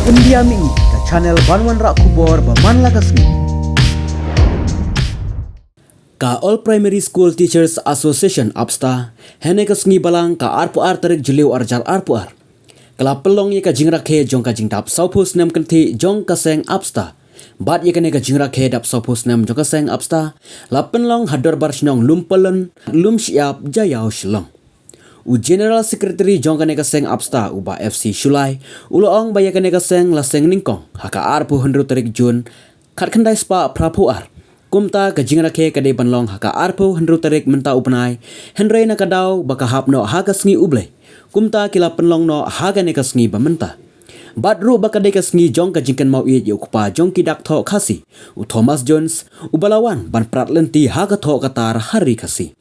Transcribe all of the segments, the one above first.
India mi ka channel Banwan Rak Kubor Baman Lagasmi. Ka All Primary School Teachers Association Apsta hene ka sngi balang ka arpu ar tarik juliu arjal arpu ar. Kala pelong ye ka jingra khe jong ka jingtap saupus nem kanthi jong ka seng apsta. Bat ye kane ka jingra khe dap saupus nem jong ka seng apsta. La penlong hador barsnong lumpelen lum siap jayau shlong. U General Secretary jong kane ka seng apsta uba FC Shulai uloong baya kane ka seng la seng ningkong haka arpu hendru tarik Jun khat khandai spa prapu ar. Kumta ka jingra khe kadai banlong haka arpu hendru tarik menta upnai henrei na kadau baka hapno haga sngi uble kumta kila penlong no haga ne ka sngi bamenta badru baka dai ka sngi jong ka jingkan mau ye ukupa jong ki dak tho khasi u Thomas Jones u balawan ban pratlenti haga tho katar hari khasi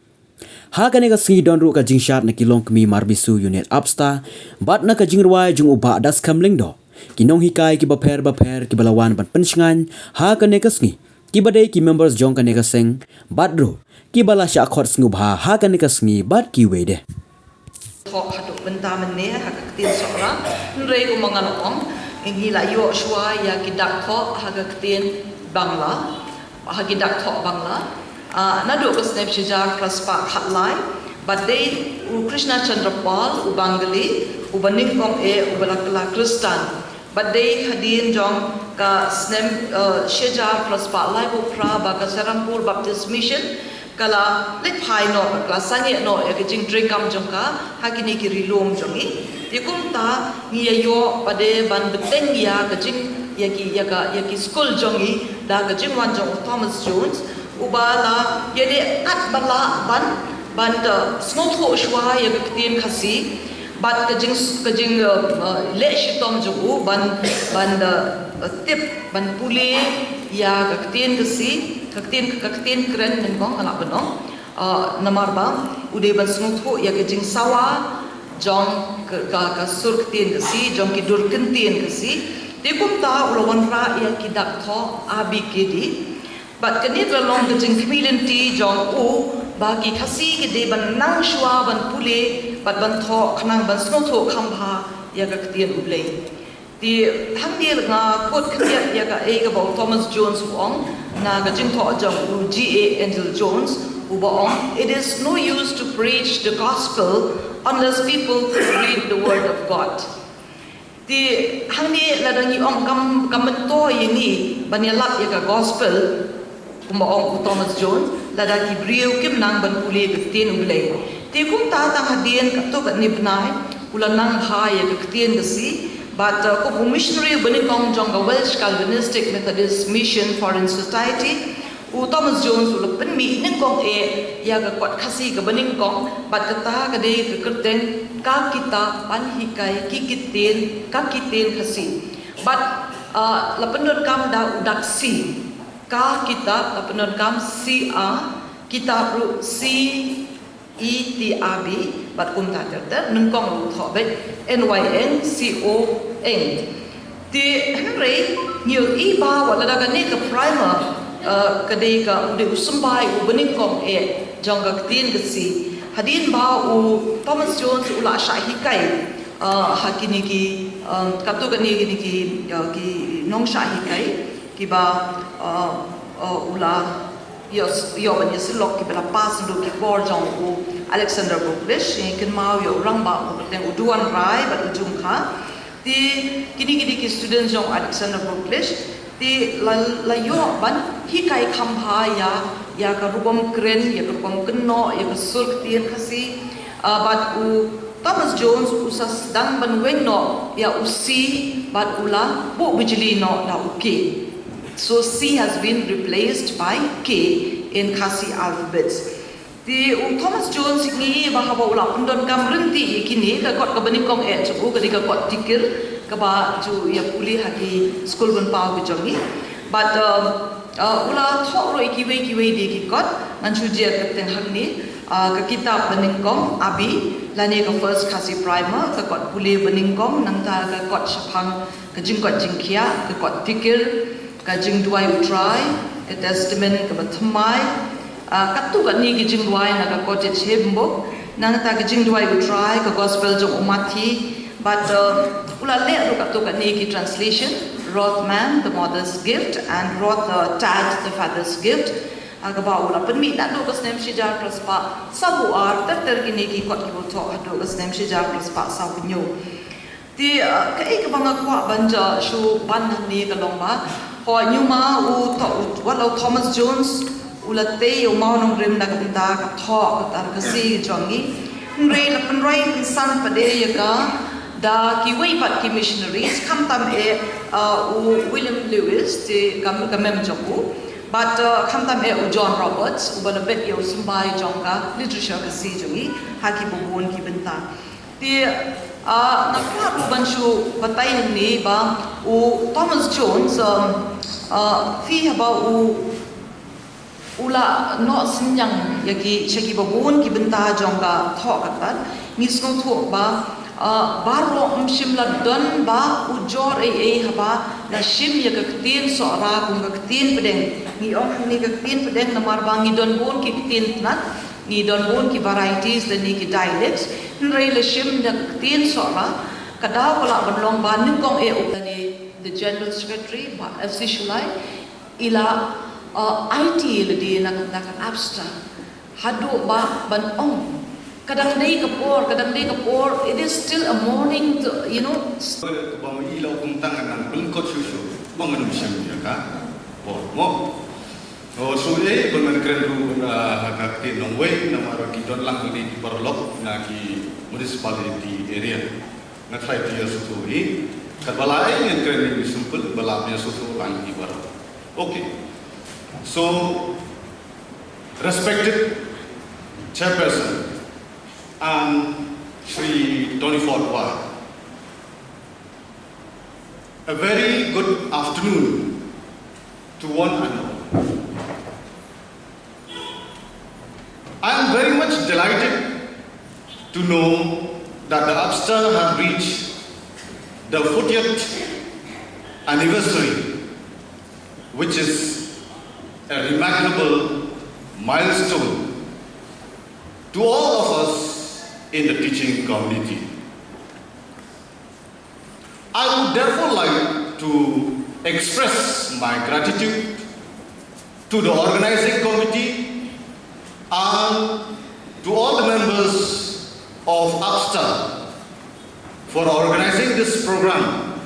haga ne ka sngi don ru ka jingshat na kilong kmi marbisu unit apsta bat na ka jingrwai jung uba das kamling do kinong hikai ki baper ki balawan ban pensngan haga ne ka sngi ki badai ki members jong ka ne ka seng badru ki bala sha khot sngu bha haga ne ka sngi bat ki wede Thok haduk benta mene haka ketin sokra nrei umangan ong ingi la yo shwa ya kidak thok haka ketin bangla haka kidak thok bangla nadu ka snap shijar praspa khatlai badai u Krishna Chandra Pal u Bangali u baning kong u balakla Kristan badai hadin jong ka snap shijar praspa lai bu pra ba ka Serampur Baptist Mission kala lek phai no kala sange no ya ke jing drink kam jong ka hakini ki rilom jongi tikum ta ngi yo pade ban beteng ya ke jing ya ki school jongi da ke jing wan jong Thomas Jones ubala yede kat bala ban da snow tho shwa ya ke tin khasi bat ke jing le shitom jogu ban tip ban pule ya ke tin kasi kaktin keren nengkong anak benong namar bang udah ban sungguh ya ke jing sawa jong ke sur ketin kesi jong ki dur kentin kesi tikum ta ulawan ra ya ki dak tho abi kedi bat keni dralong ke jing kmilen ti jong u bagi khasi ke de ban nang shwa ban pule bat ban tho khnang ban sungguh khambha ya ka ketin ublei di hangil nga kot khia ya ka e ka ba Thomas Jones ong na ga jing tho jong GA Angel Jones ubong it is no use to preach the gospel unless people read the word of God di hangni la dangi ong kam to yini banyalak ya ka gospel ubong Thomas Jones la da ki brio kim nang ban puli ketin ulai ti kum ta ta hadien ka to ka nibnai ulan nang bha ya ka ketin si but ko missionary bani kong jong ga Welsh Calvinistic Methodist Mission Foreign Society u Thomas Jones u pen mi ning kong ya ga kwat khasi ga bani kong but kata ga de ka kerten ka kita pan hikai ki kiten khasi but la pendon kam da udak si ka kita la pendon kam si a kita ru si ETRB bat kum ta ter nung kong lu tho bet NYNCON ti henry nhiều y ba wala da ne ka primer ka de ka de usumbai u bening kong jong ga tin ga si hadin ba u Thomas Jones ula sha hikai hakini ki katu ga ni ki nong sha hikai ki ba ula yo ban yesilok ki bela pas ndo ki bor jong u Alexander Bublish ken mau yo rangba u teng uduan rai bat ujung kha ti kini ki student jong Alexander Bublish ti la yo ban hikai khambha ya ka rubom kren ya ka rubom kenno ya ka sulk tien khasi bat u Thomas Jones usas dan ban weng no ya usi bat ula bu bijli no da uki so C has been replaced by K in Khasi alphabets. Di Thomas Jones ni bahwa ulah pendon kam renti kini ka kot ka bening kong chu ka dika kot tikir ka ba chu ya puli haki school ban pau ke jongi but ulah thok ro kiwe di ki kot nan chu je ka teng hak ni ka kitab bening kong abi lane ka first Khasi primer ka kot puli bening kong nang ta ka kot shapang ka jing kot jingkhia ka kot tikir ka jing duai utrai ka testament ka batmai katu ka ni ki jing duai na ka kote chebbo nang ta ka jing duai utrai ka gospel jong umathi But ula le adu kat tu kat ni ki translation, Rothman, the mother's gift, and Tad, the father's gift. Agaba ula penmi nak do kas nem shijar praspa sabu ar ter ki ni ki kot ki boto adu kas nem shijar praspa sabu nyo. Ti kai ka banga kwa banja shu ban ni ka longba ho nyuma u to walau Thomas Jones ula te u mau nong rim na ka pinta ka tho ka tar ka si jongi nrei la penrei insan pade ya ka da ki wei pat ki missionaries kam tam u William Lewis ti kam mem joku but kam tam u John Roberts u bana bet yo sumbai jongka literature ka si jongi ha ki bubun ki benta ti nakwa ruban shu batai ni ba u Thomas Jones fi haba u ula no sinyang yaki shaki babun ki benta jongka tho katat misno tho ba baro mshim la don ba u jor haba na shim yakaktin so ra kung kaktin pedeng ni ni kaktin pedeng namar ba ngi don bon ki kaktin nat ni don bon ki varieties dan ni ki dialects nrei le shim na kaktin so ra kada wala banlong ba ningkong upani the general secretary ba FC Shulai ila IT ledi nak abstra hadu ba ban ong kadang dei kapor it is still a morning to, you know ba mo ilaw kung tangan ng bangkot susu bangun siya ka mo so ban kren ru ka ki long way na maro ki don lang ni barlok na ki municipality area na try to use to ka balai ni kren ni simple balapnya susu lang ki bar okay. So, respected Chairperson and Sri Tony Ford Ward, a very good afternoon to one and all. I am very much delighted to know that the UPSTA has reached the 40th anniversary, which is a remarkable milestone to all of us in the teaching community. I would therefore like to express my gratitude to the organizing committee and to all the members of UPSTA for organizing this program